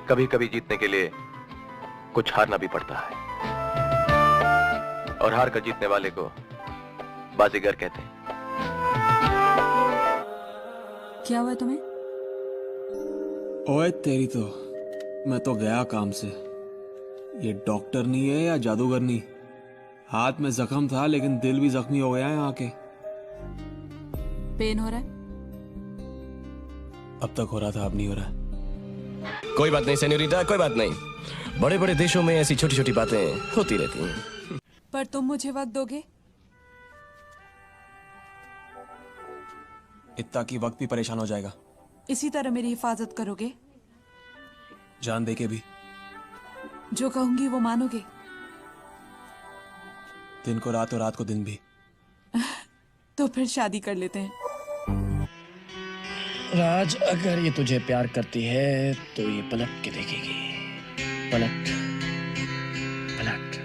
कभी कभी जीतने के लिए कुछ हारना भी पड़ता है, और हार कर जीतने वाले को बाजीगर कहते हैं। क्या हुआ तुम्हें? ओए तेरी तो, मैं तो गया काम से। ये डॉक्टर नहीं है या जादूगर नहीं। हाथ में जख्म था लेकिन दिल भी जख्मी हो गया है आके। पेन हो रहा है? अब तक हो रहा था, अब नहीं हो रहा। कोई बात नहीं सेन्योरिटा, कोई बात नहीं। बड़े बड़े देशों में ऐसी छोटी छोटी बातें होती रहती हैं। पर तुम मुझे वक्त दोगे? इतना की वक्त भी परेशान हो जाएगा। इसी तरह मेरी हिफाजत करोगे? जान दे के भी? जो कहूंगी वो मानोगे? दिन को रात और रात को दिन भी। तो फिर शादी कर लेते हैं। राज, अगर ये तुझे प्यार करती है तो ये पलट के देखेगी। पलट पलट।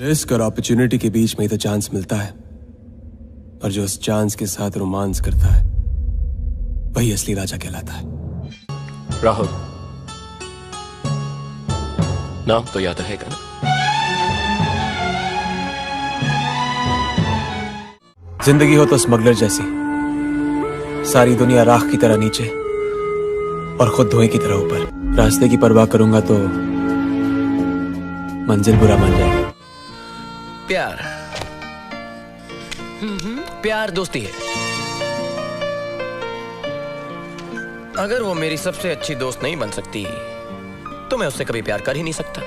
रिस्क और अपॉर्चुनिटी के बीच में ही तो चांस मिलता है, और जो उस चांस के साथ रोमांस करता है वही असली राजा कहलाता है। राहुल, नाम तो याद रहेगा ना? जिंदगी हो तो स्मगलर जैसी, सारी दुनिया राख की तरह नीचे और खुद धुएं की तरह ऊपर। रास्ते की परवाह करूंगा तो मंजिल बुरा मान जाएगी। प्यार प्यार दोस्ती है। अगर वो मेरी सबसे अच्छी दोस्त नहीं बन सकती तो मैं उससे कभी प्यार कर ही नहीं सकता,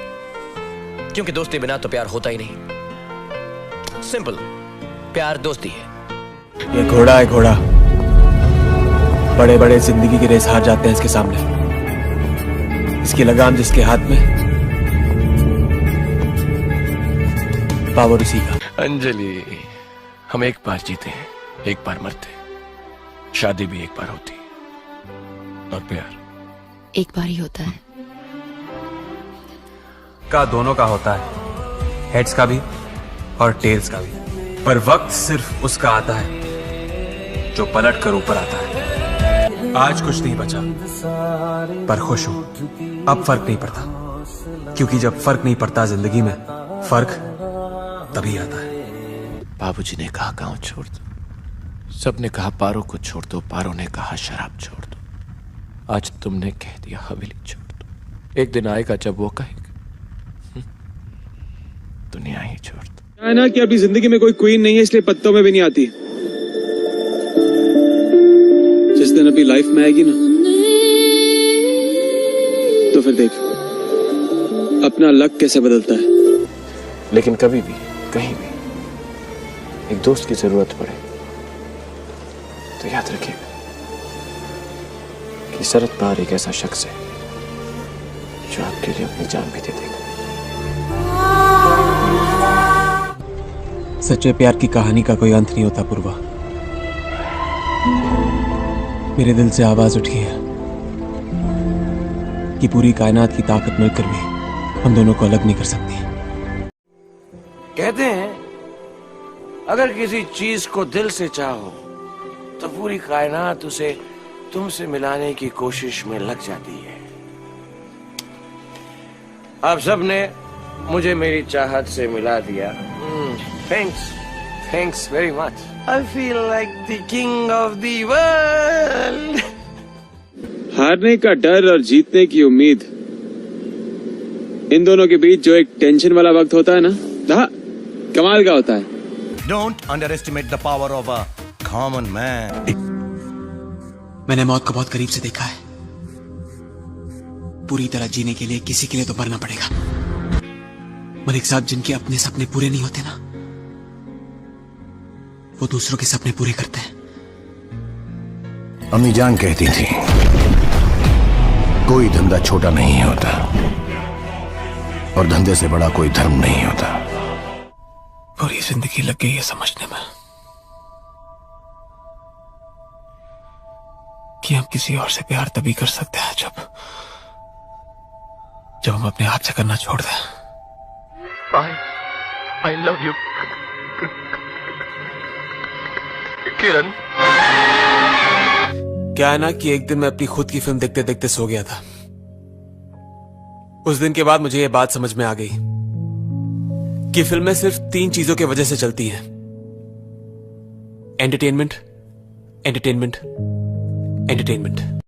क्योंकि दोस्ती बिना तो प्यार होता ही नहीं। सिंपल, प्यार दोस्ती है। ये घोड़ा है घोड़ा, बड़े बड़े जिंदगी की रेस हार जाते हैं इसके सामने। इसकी लगाम जिसके हाथ में, पावर उसी का। अंजलि, हम एक बार जीते हैं, एक बार मरते हैं। शादी भी एक बार होती है, और प्यार एक बार ही होता है। का दोनों का होता है, हेड्स का भी और टेल्स का भी। पर वक्त सिर्फ उसका आता है जो पलट कर ऊपर आता है। आज कुछ नहीं बचा, पर खुश हूं। अब फर्क नहीं पड़ता, क्योंकि जब फर्क नहीं पड़ता जिंदगी में, फर्क तभी आता है। बाबूजी ने कहा गांव छोड़ दो, सबने कहा पारो को छोड़ दो, पारो ने कहा शराब छोड़ दो, आज तुमने कह दिया हवेली छोड़ दो। एक दिन आएगा जब वो कहेगा दुनिया ही छोड़ दो। है ना कि अभी जिंदगी में कोई क्वीन नहीं है, इसलिए पत्तों में भी नहीं आती। जिस दिन अभी लाइफ में आएगी ना, तो फिर देख अपना लक कैसे बदलता है। लेकिन कभी भी कहीं भी एक दोस्त की जरूरत पड़े तो याद रखिएगा कि शरद पार एक ऐसा शख्स है जो आपके लिए अपनी जान भी दे देगा। सच्चे प्यार की कहानी का कोई अंत नहीं होता पूर्वा। मेरे दिल से आवाज उठी है कि पूरी कायनात की ताकत मिलकर भी हम दोनों को अलग नहीं कर सकती। कहते हैं अगर किसी चीज को दिल से चाहो तो पूरी कायनात उसे तुमसे मिलाने की कोशिश में लग जाती है। आप सबने मुझे मेरी चाहत से मिला दिया। Thanks very much. I feel like the king of the world. हारने का डर और जीतने की उम्मीद, इन दोनों के बीच जो एक टेंशन वाला वक्त होता है ना, कमाल का होता है। Don't underestimate the power of a common man. मैंने मौत को बहुत करीब से देखा है। पूरी तरह जीने के लिए किसी के लिए तो मरना पड़ेगा। मलिक साहब, जिनके अपने सपने पूरे नहीं होते ना, वो दूसरों के सपने पूरे करते हैं। अम्मी जान कहती थी कोई धंधा छोटा नहीं होता और धंधे से बड़ा कोई धर्म नहीं होता। पूरी जिंदगी लग गई है समझने में कि हम किसी और से प्यार तभी कर सकते हैं जब हम अपने हाथ से करना छोड़ दें। I love you. किरण, क्या है ना कि एक दिन मैं अपनी खुद की फिल्म देखते देखते सो गया था। उस दिन के बाद मुझे यह बात समझ में आ गई कि फिल्में सिर्फ 3 चीजों की वजह से चलती हैं: एंटरटेनमेंट, एंटरटेनमेंट, एंटरटेनमेंट।